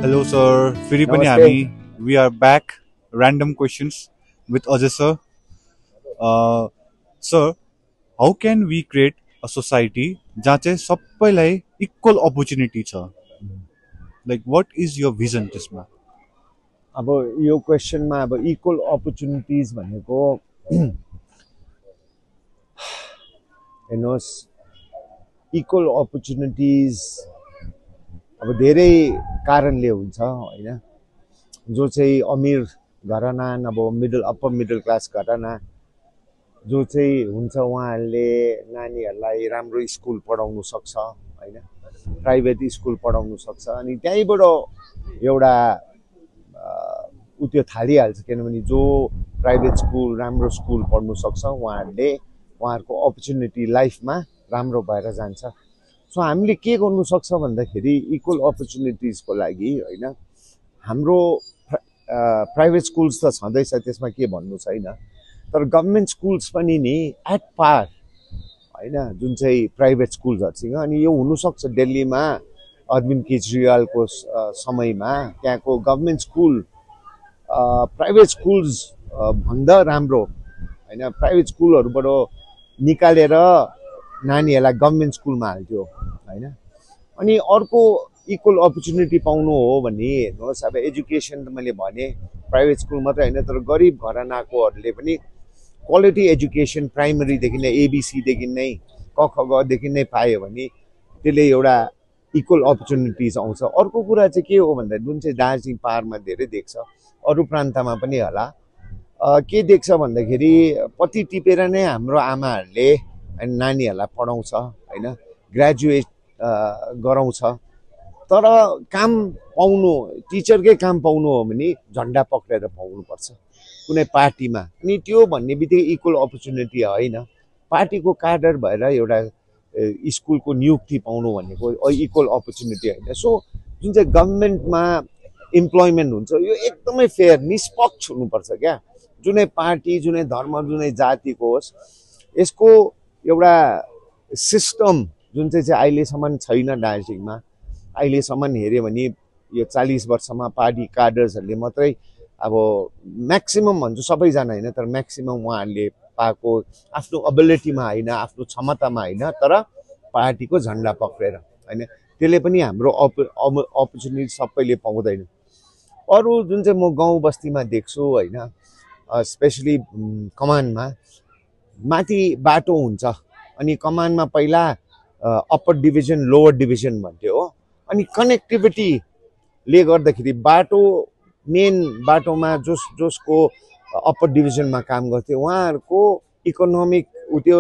Hello, sir. Firi pani नमस्ते। हामी. We are back. Random questions with Ajay, sir. Uh, sir, how can we create a society जहाँ चाहिँ सबैलाई equal opportunity छ? Like, what is your vision त्यसमा? अब यो क्वेसनमा अब इक्वल अपर्च्युनिटिज भनेको हेर्नुहोस्, इक्वल अपर्च्युनिटिज अब धेरै कारणले हुन्छ होइन। जो चाहिँ अमीर घराना नभए अप्पर मिडल क्लास घराना जो चाहिँ हुन्छ उहाँहरूले नानीहरूलाई राम्रो स्कुल पढाउनु सक्छ होइन, प्राइभेट स्कुल पढाउनु सक्छ अनि त्यहीँबाट एउटा त्यो थालिहाल्छ। किनभने जो प्राइभेट स्कुल राम्रो स्कुल पढ्नु सक्छ उहाँहरूको अपर्च्युनिटी लाइफमा राम्रो भएर जान्छ। सो हामीले के गर्नु सक्छ भन्दाखेरि इक्वल अपर्च्युनिटिजको लागि होइन, हाम्रो प्राइभेट स्कुल्स त छँदैछ, त्यसमा के भन्नु छैन, तर गभर्मेन्ट स्कुल्स पनि नि एट पार होइन जुन चाहिँ प्राइभेट स्कुल्सहरूसँग। अनि यो हुनसक्छ दिल्लीमा अरविन्द केजरीवालको समयमा त्यहाँको गभर्मेन्ट स्कुल प्राइभेट स्कुल्स भन्दा राम्रो होइन, प्राइभेट स्कुलहरूबाट निकालेर नानीहरूलाई गभर्मेन्ट स्कुलमा हाल्थ्यो होइन। अनि अर्को इक्वल अपर्च्युनिटी पाउनु हो भने हेर्नुहोस्, अब एजुकेसन त मैले भने प्राइभेट स्कुल मात्रै होइन, तर गरिब घरानाकोहरूले पनि क्वालिटी एजुकेसन प्राइमरीदेखि नै एबिसीदेखि नै क ख गदेखि नै पायो भने त्यसले एउटा इक्वल अपर्च्युनिटिज आउँछ। अर्को कुरा चाहिँ के हो भन्दा जुन चाहिँ दार्जिलिङ पहाडमा धेरै देख्छ, अरू प्रान्तमा पनि होला, के देख्छ भन्दाखेरि पत्ती टिपेर नै हाम्रो आमाहरूले नानीहरूलाई पढाउँछ होइन, ग्रेजुएट गराउँछ, तर काम पाउनु, टिचरकै काम पाउनु हो भने झन्डा पक्रेर पाउनुपर्छ कुनै पार्टीमा। अनि त्यो भन्ने बित्तिकै इक्वल अपर्च्युनिटी होइन, पार्टीको कार्डर भएर एउटा स्कुलको नियुक्ति पाउनु भनेको इक्वल अपर्च्युनिटी होइन। सो जुन चाहिँ गभर्मेन्टमा इम्प्लोइमेन्ट हुन्छ यो एकदमै फेयर निष्पक्ष हुनुपर्छ क्या। जुनै पार्टी, जुनै धर्म, जुनै जातिको होस्, यसको एउटा सिस्टम जुन चाहिँ अहिलेसम्म छैन दार्जिलिङमा। अहिलेसम्म हेऱ्यो भने यो 40 वर्षमा पार्टी कार्डर्सहरूले मात्रै अब म्याक्सिमम भन्छु, सबैजना होइन, तर म्याक्सिमम उहाँहरूले पाएको आफ्नो एबिलिटीमा होइन, आफ्नो क्षमतामा होइन, तर पार्टीको झन्डा पक्रेर होइन। त्यसले पनि हाम्रो अपर्च्युनिटी सबैले पाउँदैन। अरू जुन चाहिँ म गाउँ बस्तीमा देख्छु होइन, स्पेसली कमानमा माथि बाटो हुन्छ, अनि कमानमा पहिला अप्पर डिभिजन लोवर डिभिजन भन्थ्यो हो, अनि कनेक्टिभिटीले गर्दाखेरि बाटो मेन बाटोमा जसको अप्पर डिभिजनमा काम गर्थ्यो उहाँहरूको इकोनोमिक त्यो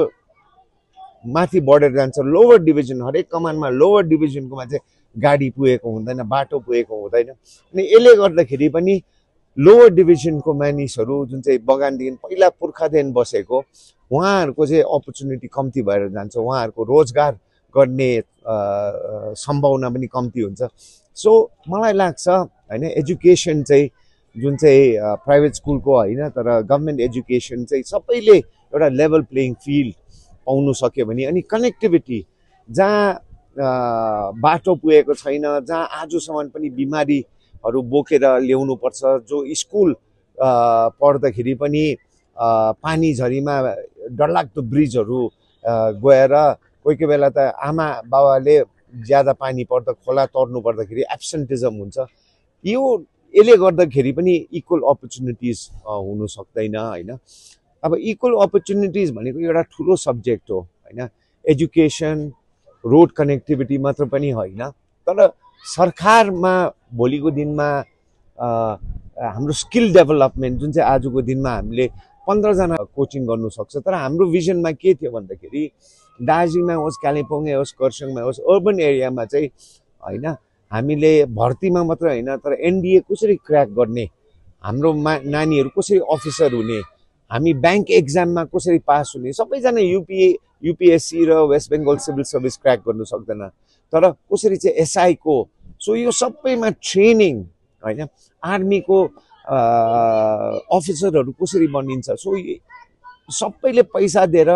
माथि बढेर जान्छ। लोवर डिभिजन हरेक कमानमा लोवर डिभिजनकोमा चाहिँ गाडी पुगेको हुँदैन, बाटो पुगेको हुँदैन, अनि यसले गर्दाखेरि पनि लोवर डिभिजनको मानिसहरू जुन चाहिँ बगानदेखि पहिला पुर्खादेखि बसेको उहाँहरूको चाहिँ अपर्च्युनिटी कम्ती भएर जान्छ, उहाँहरूको रोजगार गर्ने सम्भावना पनि कम्ती हुन्छ। सो मलाई लाग्छ होइन, एजुकेसन चाहिँ जुन चाहिँ प्राइभेट स्कुलको होइन, तर गभर्मेन्ट एजुकेसन चाहिँ सबैले एउटा लेभल प्लेइङ फिल्ड पाउनु सक्यो भने, अनि कनेक्टिभिटी जहाँ बाटो पुगेको छैन, जहाँ आजसम्म पनि बिमारीहरू बोकेर ल्याउनुपर्छ, जो स्कुल पढ्दाखेरि पनि पानी झरीमा डरलाग्दो ब्रिजहरू गएर कोही कोही बेला त आमा बाबाले ज्यादा पानी पर्दा खोला तर्नु पर्दाखेरि एब्सेन्टिजम हुन्छ। यसले गर्दाखेरि पनि इक्वल अपर्च्युनिटिज हुनु सक्दैन होइन। अब इक्वल अपर्च्युनिटिज भनेको एउटा ठुलो सब्जेक्ट हो होइन, एजुकेसन रोड कनेक्टिभिटी मात्र पनि होइन, तर सरकारमा भोलिको दिनमा हाम्रो स्किल डेभलपमेन्ट जुन चाहिँ आजको दिनमा हामीले 15 जना कोचिङ गर्नु सक्छ। तर हाम्रो भिजनमा के थियो भन्दाखेरि दार्जिलिङमा होस्, कालिम्पोङमै होस्, खरसाङमा होस्, अर्बन एरियामा चाहिँ होइन, हामीले भर्तीमा मात्र होइन, तर एनडिए कसरी क्र्याक गर्ने, हाम्रो नानीहरू कसरी अफिसर हुने, हामी ब्याङ्क एक्जाममा कसरी पास हुने, सबैजना युपिएससी र West Bengal civil service crack गर्नु सक्दैन, तर कसरी चाहिँ एसआईको, सो यो सबैमा ट्रेनिङ होइन, आर्मीको अफिसरहरू कसरी बनिन्छ, सो सबैले पैसा दिएर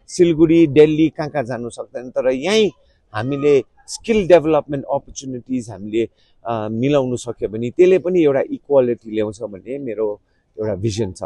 सिलगढी दिल्ली कहाँ कहाँ जानु सक्दैन, तर यहीँ हामीले स्किल डेभलपमेन्ट अपर्च्युनिटिज हामीले मिलाउनु सक्यो भने त्यसले पनि एउटा इक्वालिटी ल्याउँछ भन्ने मेरो एउटा भिजन छ।